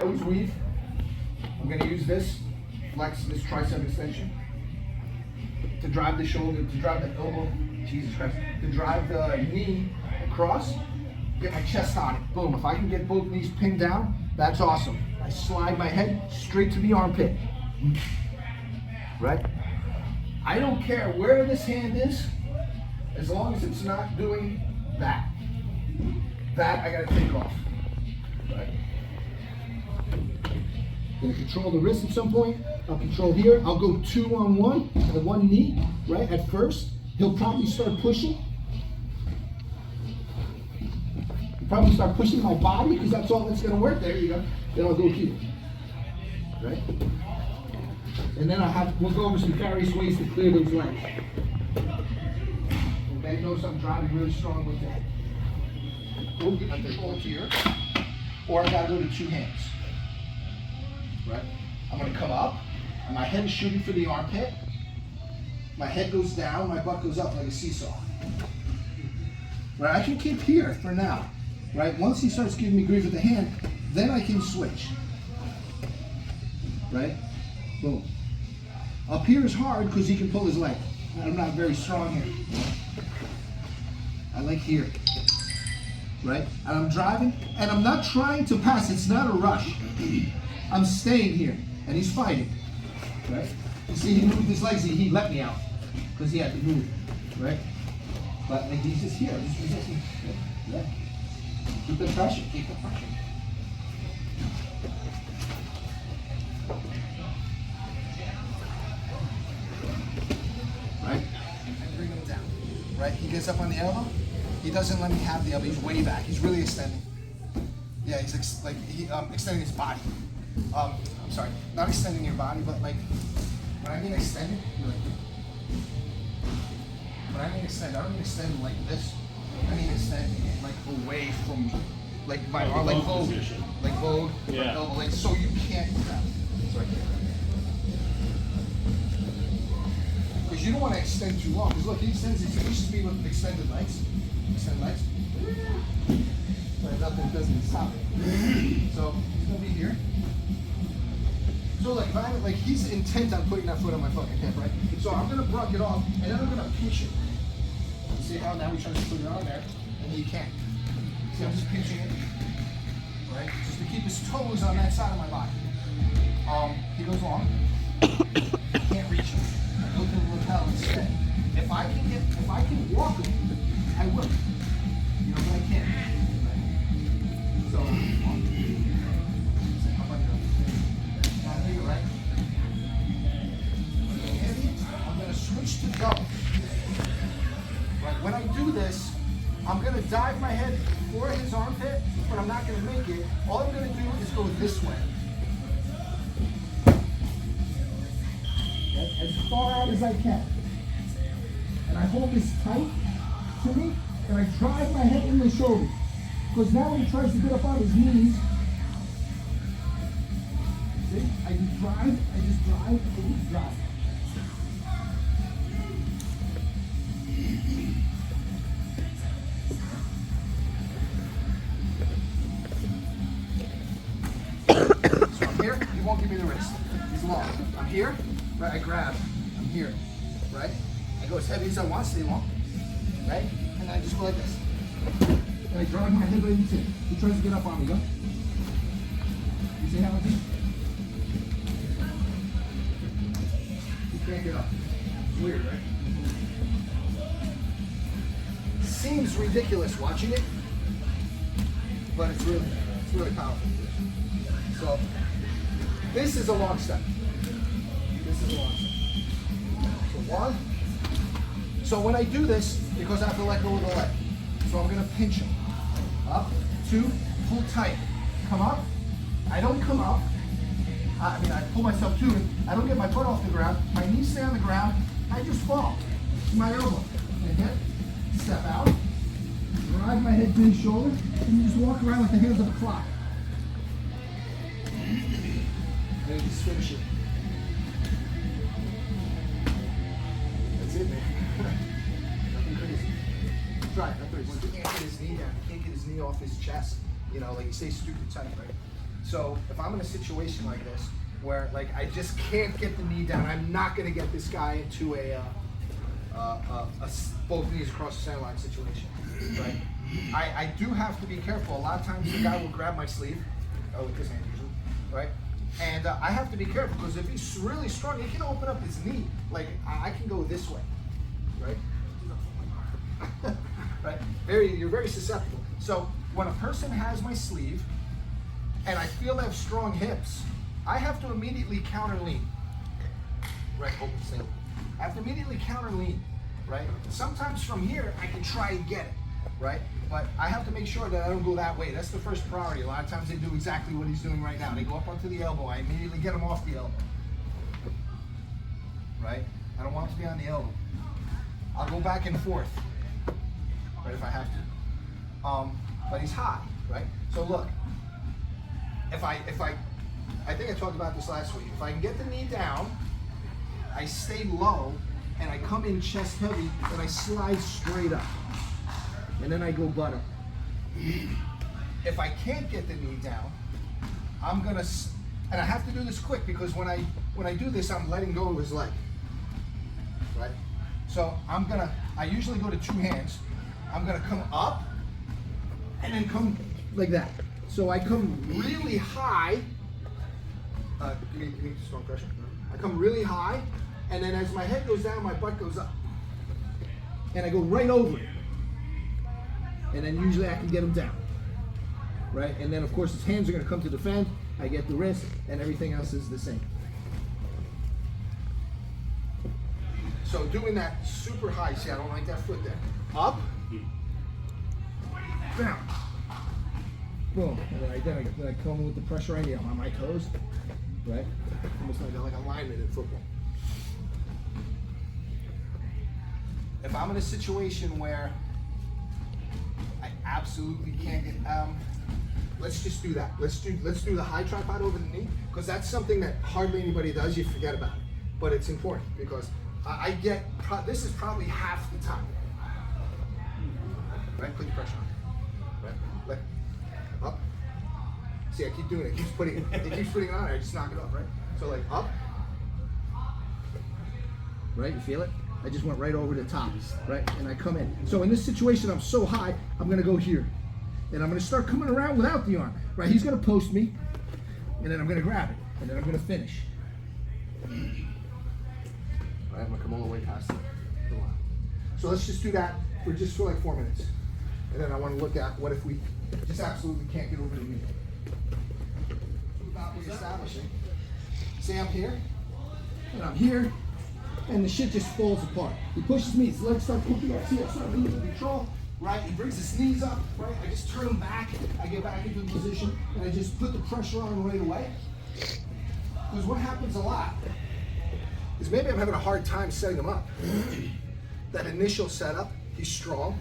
Nose weave. I'm going to use this flex, this tricep extension to drive the shoulder, to drive the elbow, Jesus Christ, to drive the knee across, get my chest on it. Boom. If I can get both knees pinned down, that's awesome. I slide my head straight to the armpit. Right? I don't care where this hand is, as long as it's not doing that. That I gotta take off. Right? Gonna control the wrist at some point. I'll control here. I'll go 2-on-1 at one knee, right? At first, he'll probably start pushing. He'll probably start pushing my body because that's all that's gonna work. There you go. Then I'll go here. Right? And then we'll go over some various ways to clear those legs. And then notice I'm driving really strong with that. We'll get control here, or I gotta go to two hands. Right? I'm gonna come up, and my head is shooting for the armpit. My head goes down, my butt goes up like a seesaw. Right? I can keep here for now. Right? Once he starts giving me grief with the hand, then I can switch. Right? Boom. Up here is hard because he can pull his leg. I'm not very strong here. I like here. Right? And I'm driving, and I'm not trying to pass. It's not a rush. I'm staying here, and he's fighting. Right? You see, he moved his legs. He let me out because he had to move. Right? But like, he's just here. Just resisting. Right? Keep the pressure. Keep the pressure. Right? And bring him down. Right? He gets up on the elbow. He doesn't let me have the elbow. He's way back. He's really extending. Yeah, he's extending his body. I'm sorry, not extending your body, but like when I mean extending, you're like. When I mean extend, I don't mean extend like this. I mean extend like away from me, like my arm, like Vogue, like Vogue, yeah. Elbow, like so you can't grab. It's right there. Because you don't want to extend too long. Because look, he extends. He pushes me with extended legs. Extend legs. But nothing doesn't stop it. So he's gonna be here. So like, if he's intent on putting that foot on my fucking hip, right? So I'm gonna block it off, and then I'm gonna pinch it. You see how now he tries to put it on there, and he can't. See, I'm just pinching it, right? Just to keep his toes on that side of my body. He goes long. Can't reach him. I go to the lapel instead. If I can walk him, I will. You know, but I can't. Right? So, right? I'm going to switch to go. Right? When I do this, I'm going to dive my head for his armpit, but I'm not going to make it. All I'm going to do is go this way. Okay? As far out as I can. And I hold this tight to me, and I drive my head in the shoulder. Because now when he tries to get up on his knees, see, I just drive, I just drive. So I'm here, he won't give me the wrist. He's long. I'm here, right, I grab. I'm here, right? I go as heavy as I want, stay long, right? And then I just go like this. And I drive my head right into it. He tries to get up on me, go. You see how I do? He can't get up. It's weird, right? Seems ridiculous watching it, but it's really powerful. So, this is a long step. This is a long step. So one. So when I do this, because I have to let go of the leg. So I'm gonna pinch him. Up, two, pull tight. Come up. I don't come up. I pull myself to it. I don't get my foot off the ground. My knees stay on the ground. I just fall to my elbow. And hit, step out, drive my head to his shoulder, and you just walk around like the hands of a clock. And just finish it. That's it, man. Nothing crazy. Try it. He can't get his knee down. He can't get his knee off his chest. You know, like he stays stupid tight, right? So if I'm in a situation like this, where like I just can't get the knee down, I'm not gonna get this guy into a both knees across the center line situation, right? I do have to be careful. A lot of times the guy will grab my sleeve, with this hand usually, right? And I have to be careful because if he's really strong, he can open up his knee. Like I can go this way, right? Right? You're very susceptible. So when a person has my sleeve and I feel they have strong hips, I have to immediately counter lean. Right, open single. I have to immediately counter lean, right? Sometimes from here I can try and get it, right? But I have to make sure that I don't go that way. That's the first priority. A lot of times they do exactly what he's doing right now. They go up onto the elbow. I immediately get him off the elbow, right? I don't want him to be on the elbow. I'll go back and forth, right, if I have to. But he's high, right? So look, I think I talked about this last week. If I can get the knee down, I stay low, and I come in chest heavy, and I slide straight up. And then I go butter. If I can't get the knee down, I'm gonna, and I have to do this quick because when I do this, I'm letting go of his leg, right? So I usually go to two hands. I'm gonna come up and then come like that. So I come really high. Give me strong pressure. I come really high, and then as my head goes down, my butt goes up. And I go right over it. And then usually I can get him down, right? And then of course his hands are gonna come to defend, I get the wrist, and everything else is the same. So doing that super high, see I don't like that foot there. Up, down, boom, and then I come with the pressure right here on my toes, right? Almost like a lineman in football. If I'm in a situation where I absolutely can't get, let's just do that. Let's do the high tripod over the knee, because that's something that hardly anybody does. You forget about it, but it's important because this is probably half the time. Right, put your pressure on. Right, up. See, I keep doing it. It keeps putting it on. I just knock it off. Right. So like up. Right, you feel it? I just went right over the top, right? And I come in. So in this situation, I'm so high, I'm gonna go here. And I'm gonna start coming around without the arm, right? He's gonna post me, and then I'm gonna grab it, and then I'm gonna finish. All right, I'm gonna come all the way past the line. So let's just do that for like 4 minutes. And then I wanna look at what if we just absolutely can't get over the knee. Without reestablishing. Say I'm here, and I'm here, and the shit just falls apart. He pushes me, his legs start pooping up. See, I start losing control, right? He brings his knees up, right? I just turn him back, I get back into the position, and I just put the pressure on right away. Because what happens a lot is maybe I'm having a hard time setting him up. That initial setup, he's strong,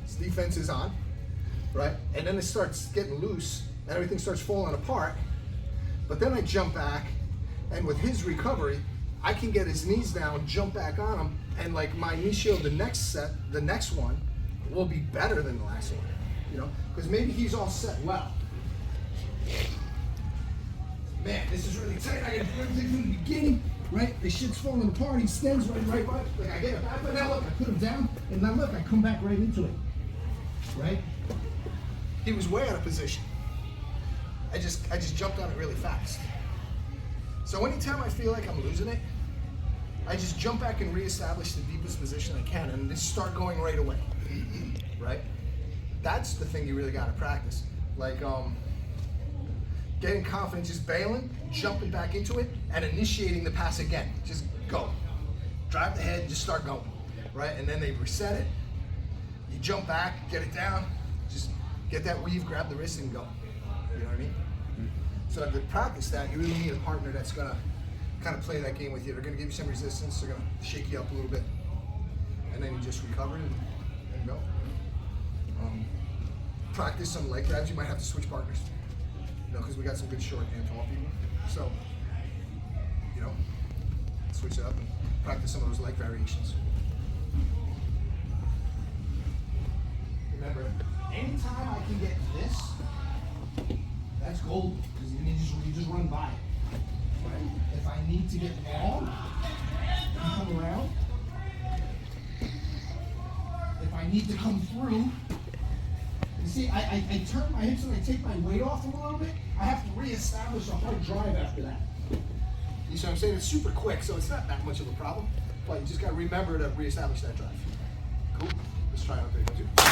his defense is on, right? And then it starts getting loose, and everything starts falling apart. But then I jump back, and with his recovery, I can get his knees down, jump back on him, and like my knee shield, the next one, will be better than the last one, you know? Because maybe he's all set well. Man, this is really tight. I gotta do everything from the beginning, right? The shit's falling apart. He stands right. Like I get it back, but now look, I put him down, and now look, I come back right into it, right? He was way out of position. I just jumped on it really fast. So anytime I feel like I'm losing it, I just jump back and reestablish the deepest position I can and just start going right away, right? That's the thing you really gotta practice. Like getting confident, just bailing, jumping back into it, and initiating the pass again. Just go. Drive the head and just start going, right? And then they reset it. You jump back, get it down, just get that weave, grab the wrist and go. You know what I mean? So to practice that, you really need a partner that's gonna kind of play that game with you. They're gonna give you some resistance, they're gonna shake you up a little bit, and then you just recover and go. Practice some leg grabs. You might have to switch partners, you know, because we got some good short and tall people. So, you know, switch it up and practice some of those leg variations. Remember, anytime I can get this, That's gold, because you just run by it. Right? If I need to get long, you come around. If I need to come through, you see, I turn my hips and I take my weight off them a little bit. I have to reestablish a hard drive after that. You see what I'm saying? It's super quick, so it's not that much of a problem. But you just got to remember to reestablish that drive. Cool. Let's try it out there.